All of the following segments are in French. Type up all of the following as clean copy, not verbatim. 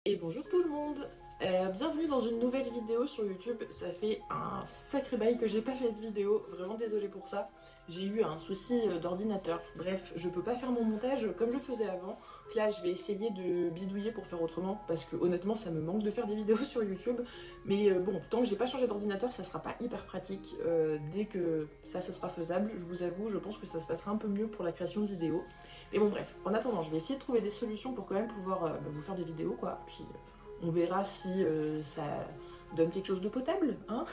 Et bonjour tout le monde. Bienvenue dans une nouvelle vidéo sur YouTube. Ça fait un sacré bail que j'ai pas fait de vidéo, vraiment désolée pour ça. J'ai eu un souci d'ordinateur. Bref, je peux pas faire mon montage comme je faisais avant. Donc là, je vais essayer de bidouiller pour faire autrement parce que honnêtement, ça me manque de faire des vidéos sur YouTube. Mais bon, tant que j'ai pas changé d'ordinateur, ça sera pas hyper pratique. Dès que ça sera faisable, je vous avoue, je pense que ça se passera un peu mieux pour la création de vidéos. Mais bon bref, en attendant, je vais essayer de trouver des solutions pour quand même pouvoir vous faire des vidéos quoi. Puis on verra si ça donne quelque chose de potable, hein.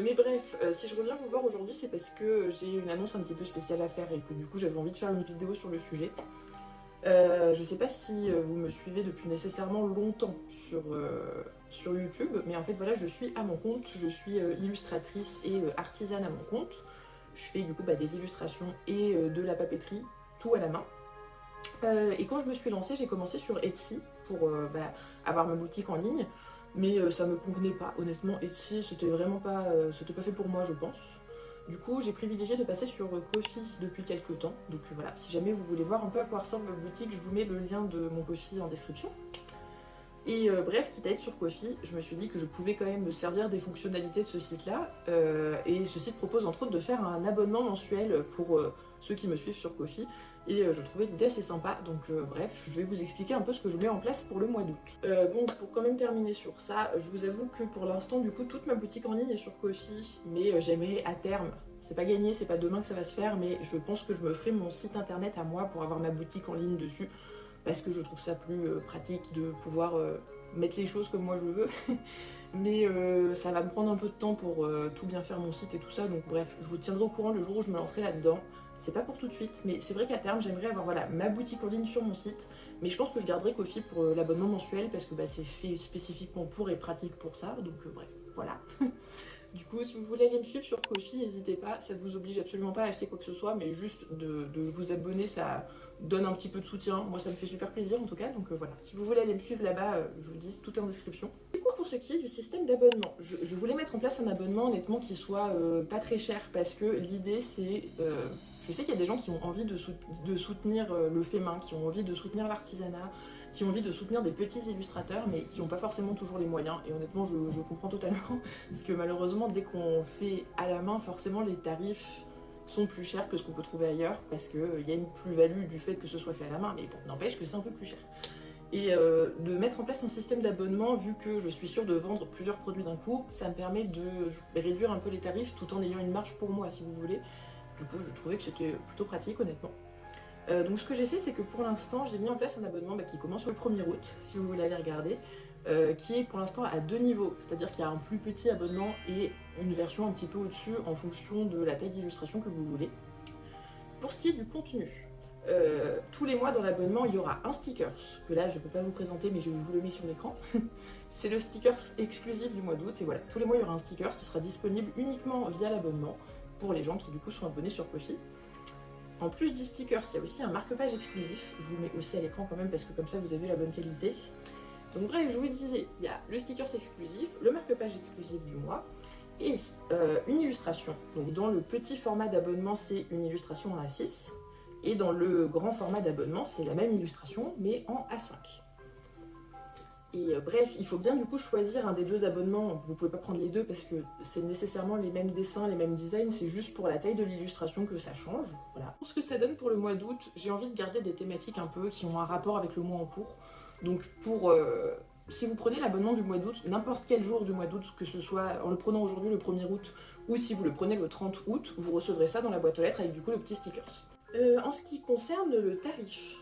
Mais bref, si je reviens vous voir aujourd'hui, c'est parce que j'ai une annonce un petit peu spéciale à faire et que du coup j'avais envie de faire une vidéo sur le sujet. Je sais pas si vous me suivez depuis nécessairement longtemps sur YouTube, mais en fait voilà, je suis à mon compte, je suis illustratrice et artisane à mon compte. Je fais du coup des illustrations et de la papeterie, tout à la main. Et quand je me suis lancée, j'ai commencé sur Etsy pour avoir ma boutique en ligne, mais ça me convenait pas. Honnêtement, Etsy, c'était pas fait pour moi, je pense. Du coup, j'ai privilégié de passer sur Ko-fi depuis quelques temps. Donc voilà, si jamais vous voulez voir un peu à quoi ressemble ma boutique, je vous mets le lien de mon Ko-fi en description. Et bref, quitte à être sur Ko-fi, je me suis dit que je pouvais quand même me servir des fonctionnalités de ce site-là. Et ce site propose entre autres de faire un abonnement mensuel pour ceux qui me suivent sur Ko-fi. Et je trouvais l'idée assez sympa, donc bref, je vais vous expliquer un peu ce que je mets en place pour le mois d'août. Bon, pour quand même terminer sur ça, je vous avoue que pour l'instant, du coup, toute ma boutique en ligne est sur Ko-fi, mais j'aimerais à terme, c'est pas gagné, c'est pas demain que ça va se faire, mais je pense que je me ferai mon site internet à moi pour avoir ma boutique en ligne dessus, parce que je trouve ça plus pratique de pouvoir mettre les choses comme moi je veux. Mais ça va me prendre un peu de temps pour tout bien faire mon site et tout ça, donc bref, je vous tiendrai au courant le jour où je me lancerai là-dedans. C'est pas pour tout de suite, mais c'est vrai qu'à terme j'aimerais avoir voilà, ma boutique en ligne sur mon site, mais je pense que je garderai Ko-fi pour l'abonnement mensuel parce que c'est fait spécifiquement pour et pratique pour ça, donc bref, voilà. Du coup, si vous voulez aller me suivre sur Ko-fi, n'hésitez pas, ça ne vous oblige absolument pas à acheter quoi que ce soit, mais juste de vous abonner, ça donne un petit peu de soutien. Moi, ça me fait super plaisir en tout cas, donc voilà. Si vous voulez aller me suivre là-bas, je vous dis, tout est en description. Du coup, pour ce qui est du système d'abonnement, je voulais mettre en place un abonnement honnêtement qui soit pas très cher, parce que l'idée c'est... je sais qu'il y a des gens qui ont envie de soutenir le fait main, qui ont envie de soutenir l'artisanat, qui ont envie de soutenir des petits illustrateurs, mais qui n'ont pas forcément toujours les moyens. Et honnêtement, je comprends totalement, parce que malheureusement, dès qu'on fait à la main, forcément, les tarifs sont plus chers que ce qu'on peut trouver ailleurs, parce qu'il y a une plus-value du fait que ce soit fait à la main, mais bon, n'empêche que c'est un peu plus cher. Et de mettre en place un système d'abonnement, vu que je suis sûre de vendre plusieurs produits d'un coup, ça me permet de réduire un peu les tarifs tout en ayant une marge pour moi, si vous voulez. Du coup, je trouvais que c'était plutôt pratique, honnêtement. Donc ce que j'ai fait, c'est que pour l'instant, j'ai mis en place un abonnement qui commence le 1er août, si vous voulez aller regarder, qui est pour l'instant à 2 niveaux. C'est-à-dire qu'il y a un plus petit abonnement et une version un petit peu au-dessus en fonction de la taille d'illustration que vous voulez. Pour ce qui est du contenu, tous les mois dans l'abonnement, il y aura un sticker, que là, je ne peux pas vous présenter, mais je vous le mets sur l'écran. C'est le sticker exclusif du mois d'août, et voilà, tous les mois, il y aura un sticker qui sera disponible uniquement via l'abonnement pour les gens qui du coup sont abonnés sur Ko-fi. En plus du sticker, il y a aussi un marque-page exclusif. Je vous le mets aussi à l'écran quand même parce que comme ça vous avez la bonne qualité. Donc bref, je vous disais, il y a le sticker exclusif, le marque-page exclusif du mois et une illustration. Donc dans le petit format d'abonnement, c'est une illustration en A6 et dans le grand format d'abonnement, c'est la même illustration mais en A5. Et bref, il faut bien du coup choisir un des deux abonnements. Vous pouvez pas prendre les deux parce que c'est nécessairement les mêmes dessins, les mêmes designs, c'est juste pour la taille de l'illustration que ça change. Voilà. Pour ce que ça donne pour le mois d'août, j'ai envie de garder des thématiques un peu qui ont un rapport avec le mois en cours. Donc si vous prenez l'abonnement du mois d'août, n'importe quel jour du mois d'août, que ce soit en le prenant aujourd'hui le 1er août ou si vous le prenez le 30 août, vous recevrez ça dans la boîte aux lettres avec du coup le petit sticker. En ce qui concerne le tarif,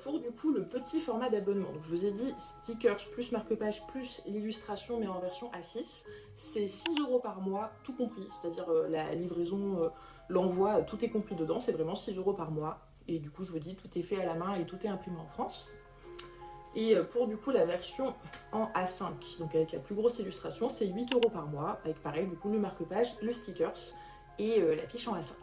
pour du coup le petit format d'abonnement, donc je vous ai dit stickers plus marque-page plus l'illustration mais en version A6, c'est 6 € par mois, tout compris, c'est-à-dire la livraison, l'envoi, tout est compris dedans, c'est vraiment 6 € par mois. Et du coup je vous dis, tout est fait à la main et tout est imprimé en France. Et pour du coup la version en A5, donc avec la plus grosse illustration, c'est 8 € par mois, avec pareil du coup le marque-page, le stickers et la fiche en A5.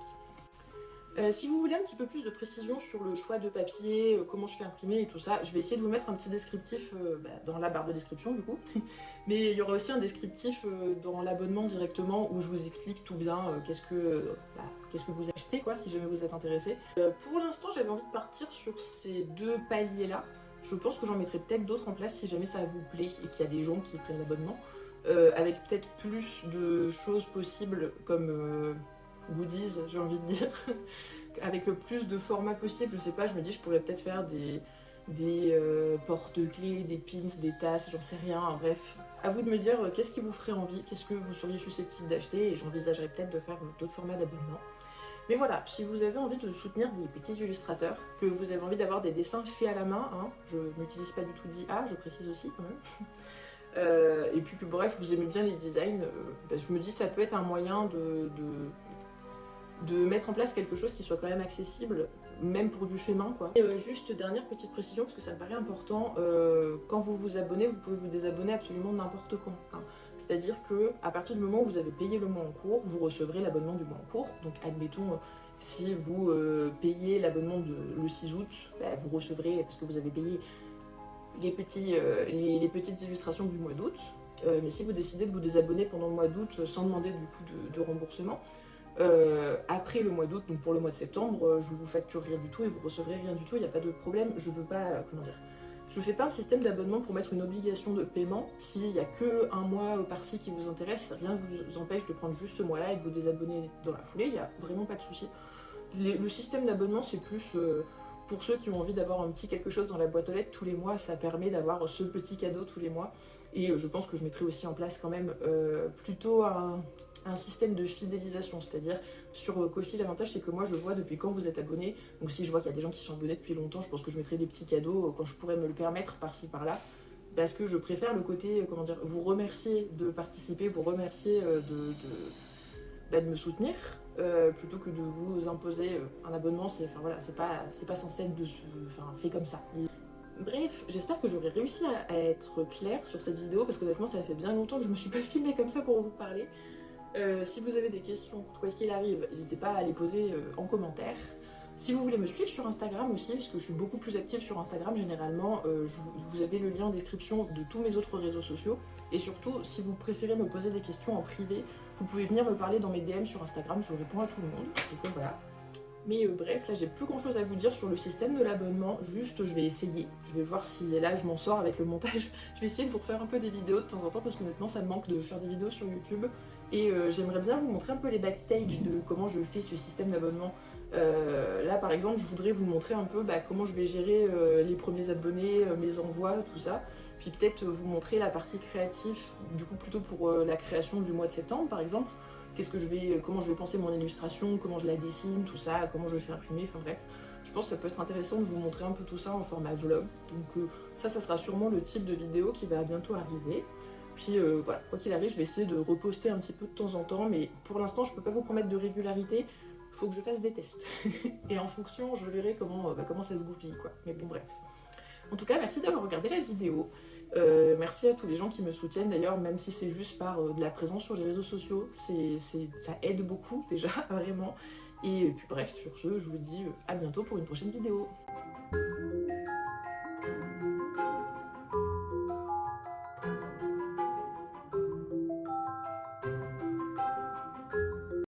Si vous voulez un petit peu plus de précision sur le choix de papier, comment je fais imprimer et tout ça, je vais essayer de vous mettre un petit descriptif dans la barre de description du coup. Mais il y aura aussi un descriptif dans l'abonnement directement où je vous explique tout bien qu'est-ce que vous achetez quoi, si jamais vous êtes intéressé. Pour l'instant j'avais envie de partir sur ces deux paliers là. Je pense que j'en mettrai peut-être d'autres en place si jamais ça vous plaît et qu'il y a des gens qui prennent l'abonnement. Avec peut-être plus de choses possibles comme goodies, j'ai envie de dire. Avec plus de formats possibles, je sais pas, je me dis je pourrais peut-être faire des porte-clés, des pins, des tasses, j'en sais rien, bref. À vous de me dire qu'est-ce qui vous ferait envie, qu'est-ce que vous seriez susceptible d'acheter, et j'envisagerais peut-être de faire d'autres formats d'abonnement. Mais voilà, si vous avez envie de soutenir des petits illustrateurs, que vous avez envie d'avoir des dessins faits à la main, hein, je n'utilise pas du tout d'IA, je précise aussi quand même, et puis que bref, vous aimez bien les designs, je me dis ça peut être un moyen de mettre en place quelque chose qui soit quand même accessible, même pour du fait main quoi. Et juste dernière petite précision, parce que ça me paraît important, quand vous vous abonnez, vous pouvez vous désabonner absolument n'importe quand. Hein. C'est-à-dire que à partir du moment où vous avez payé le mois en cours, vous recevrez l'abonnement du mois en cours. Donc admettons, si vous payez l'abonnement le 6 août, bah, vous recevrez, parce que vous avez payé les petites illustrations du mois d'août. Mais si vous décidez de vous désabonner pendant le mois d'août sans demander du coup de remboursement, après le mois d'août, donc pour le mois de septembre, je vous facture rien du tout et vous recevrez rien du tout, il n'y a pas de problème, je ne veux pas, comment dire, je ne fais pas un système d'abonnement pour mettre une obligation de paiement. S'il n'y a que un mois par-ci qui vous intéresse, rien ne vous empêche de prendre juste ce mois-là et de vous désabonner dans la foulée, il n'y a vraiment pas de souci. Le système d'abonnement, c'est plus pour ceux qui ont envie d'avoir un petit quelque chose dans la boîte aux lettres tous les mois, ça permet d'avoir ce petit cadeau tous les mois. Et je pense que je mettrai aussi en place quand même plutôt un système de fidélisation, c'est-à-dire sur Ko-fi, l'avantage c'est que moi je vois depuis quand vous êtes abonné, donc si je vois qu'il y a des gens qui sont abonnés depuis longtemps, je pense que je mettrai des petits cadeaux quand je pourrais me le permettre par-ci par-là, parce que je préfère le côté, comment dire, vous remercier de participer, vous remercier de me soutenir, plutôt que de vous imposer un abonnement, c'est pas censé être fait comme ça. Bref, j'espère que j'aurai réussi à être claire sur cette vidéo, parce qu'honnêtement ça fait bien longtemps que je me suis pas filmée comme ça pour vous parler. Si vous avez des questions, quoi qu'il arrive, n'hésitez pas à les poser en commentaire. Si vous voulez me suivre sur Instagram aussi, parce que je suis beaucoup plus active sur Instagram généralement, vous avez le lien en description de tous mes autres réseaux sociaux. Et surtout, si vous préférez me poser des questions en privé, vous pouvez venir me parler dans mes DM sur Instagram, je réponds à tout le monde. Donc voilà. Mais bref, là j'ai plus grand chose à vous dire sur le système de l'abonnement, juste je vais essayer, je vais voir si là je m'en sors avec le montage, je vais essayer de vous refaire un peu des vidéos de temps en temps parce que honnêtement ça me manque de faire des vidéos sur YouTube et j'aimerais bien vous montrer un peu les backstage de comment je fais ce système d'abonnement. Là par exemple je voudrais vous montrer un peu comment je vais gérer les premiers abonnés, mes envois, tout ça, puis peut-être vous montrer la partie créative, du coup plutôt pour la création du mois de septembre par exemple. Comment je vais penser mon illustration, comment je la dessine, tout ça, comment je le fais imprimer, enfin bref. Je pense que ça peut être intéressant de vous montrer un peu tout ça en format vlog. Donc ça sera sûrement le type de vidéo qui va bientôt arriver. Puis voilà, quoi qu'il arrive, je vais essayer de reposter un petit peu de temps en temps, mais pour l'instant je peux pas vous promettre de régularité, faut que je fasse des tests. Et en fonction, je verrai comment ça se goupille quoi. Mais bon bref. En tout cas, merci d'avoir regardé la vidéo. Merci à tous les gens qui me soutiennent d'ailleurs, même si c'est juste par de la présence sur les réseaux sociaux, ça aide beaucoup déjà, vraiment. Et puis bref, sur ce, je vous dis à bientôt pour une prochaine vidéo.